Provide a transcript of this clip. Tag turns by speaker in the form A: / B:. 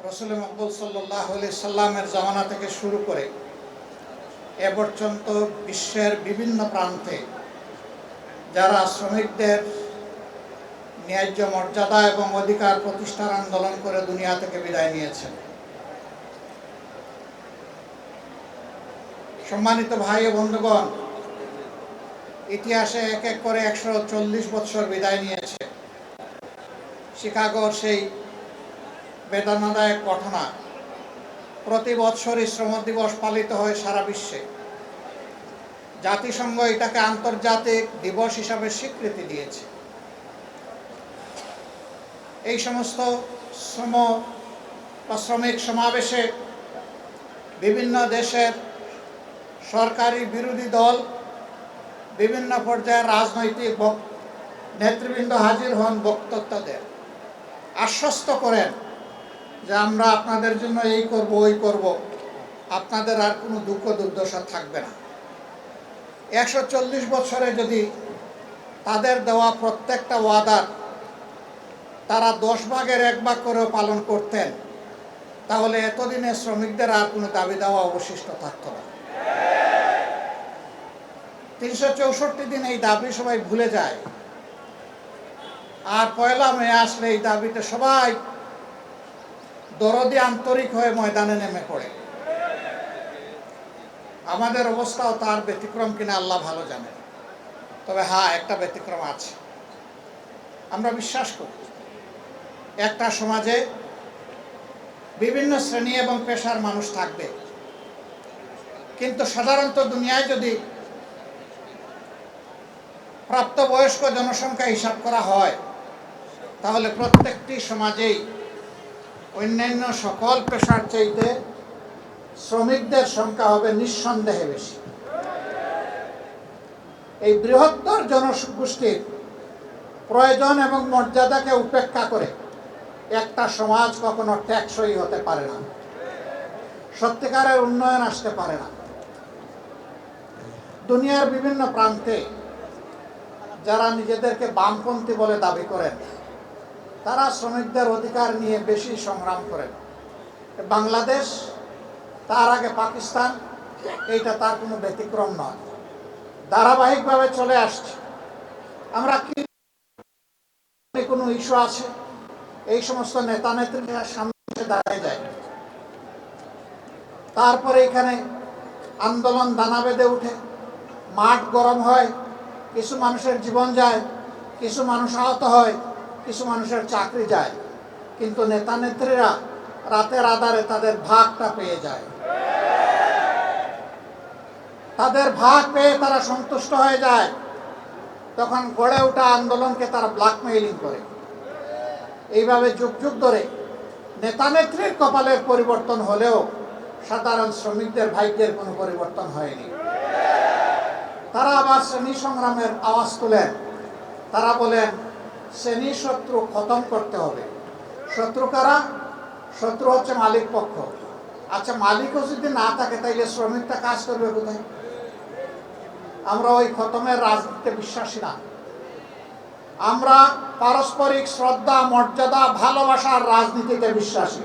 A: রসুল মকবুল সাল্লাল্লাহু আলাইহি সাল্লামের জামানা থেকে শুরু করে এ পর্যন্ত বিশ্বের বিভিন্ন প্রান্তে যারা শ্রমিকদের ন্যায্য মর্যাদা এবং অধিকার প্রতিষ্ঠার আন্দোলন করে দুনিয়া থেকে বিদায় নিয়েছেন। সম্মানিত ভাই ও বন্ধুগণ, ইতিহাসে এক এক করে 140 বছর বিদায় নিয়েছে। শিকাগোর সেই বেদনাদায়ক ঘটনা। প্রতি বছরই শ্রম দিবস পালিত হয় সারা বিশ্বে। জাতিসংঘ এটাকে আন্তর্জাতিক দিবস হিসাবে স্বীকৃতি দিয়েছে। এই সমস্ত শ্রমিক সমাবেশে বিভিন্ন দেশের সরকারি বিরোধী দল, বিভিন্ন পর্যায়ের রাজনৈতিক নেতৃবৃন্দ হাজির হন, বক্তব্য দেন, আশ্বস্ত করেন যে আমরা আপনাদের জন্য এই করব ওই করব, আপনাদের আর কোনো দুঃখ দুর্দশা থাকবে না। 140 বছরে যদি তাদের দেওয়া প্রত্যেকটা ওয়াদার তারা 10 ভাগের 1 ভাগ করেও পালন করতেন, তাহলে এতদিনে শ্রমিকদের আর কোনো দাবি দেওয়া অবশিষ্ট থাকত না। 364 দিন এই দাবি সবাই ভুলে যায়, আর 1 মে আসলে এই দাবিতে সবাই দরদি আন্তরিক হয়ে ময়দানে নেমে পড়ে। আমাদের অবস্থাও তার ব্যতিক্রম কিনা আল্লাহ ভালো জানেন। তবে হ্যাঁ, একটা ব্যতিক্রম আছে। আমরা বিশ্বাস করি একটা সমাজে বিভিন্ন শ্রেণী এবং পেশার মানুষ থাকবে, কিন্তু সাধারণত দুনিয়ায় যদি প্রাপ্তবয়স্ক জনসংখ্যা হিসাব করা হয়, তাহলে প্রত্যেকটি সমাজেই অন্যান্য সকল পেশার চাইতে শ্রমিকদের সংখ্যা হবে নিঃসন্দেহে বেশি। এই বৃহত্তর জনগোষ্ঠীর প্রয়োজন এবং মর্যাদাকে উপেক্ষা করে একটা সমাজ কখনো টেকসই হতে পারে না, সত্যিকারের উন্নয়ন আসতে পারে না। দুনিয়ার বিভিন্ন প্রান্তে যারা নিজেদেরকে বামপন্থী বলে দাবি করেন, তারা শ্রমিকদের অধিকার নিয়ে বেশি সংগ্রাম করেন। বাংলাদেশ, তার আগে পাকিস্তান, এইটা তার কোনো ব্যতিক্রম নয়, ধারাবাহিকভাবে চলে আসছে। আমরা কি কোনো ইস্যু আছে, এই সমস্ত নেতা নেত্রীরা সামনে দাঁড়িয়ে যায়, তারপরে এখানে আন্দোলন দানা বেঁধে উঠে, মাঠ গরম হয়, কিছু মানুষের জীবন যায়, কিছু মানুষ আহত হয়, কিছু মানুষের চাকরি যায়, কিন্তু নেতা নেত্রীরা রাতের আধারে তাদের ভাগটা পেয়ে যায়। তাদের ভাগ পেয়ে তারা সন্তুষ্ট হয়ে যায়। তখন গড়ে ওঠা আন্দোলনকে তারা ব্ল্যাকমেইলিং করে। এইভাবে যুগ যুগ ধরে নেতা নেত্রীর কপালের পরিবর্তন হলেও সাধারণ শ্রমিকদের ভাগ্যের কোনো পরিবর্তন হয়নি। তারা আবার শ্রেণী সংগ্রামের আওয়াজ তোলেন। তারা বলেন শ্রেণী শত্রু খতম করতে হবে। শত্রু কারা? শত্রু হচ্ছে মালিক পক্ষ। আচ্ছা, মালিকও যদি না থাকে তাইলে শ্রমিকটা কাজ করবে কোথায়? আমরা ওই খতমের রাজনীতিতে বিশ্বাসী না। আমরা পারস্পরিক শ্রদ্ধা, মর্যাদা, ভালোবাসার রাজনীতিতে বিশ্বাসী।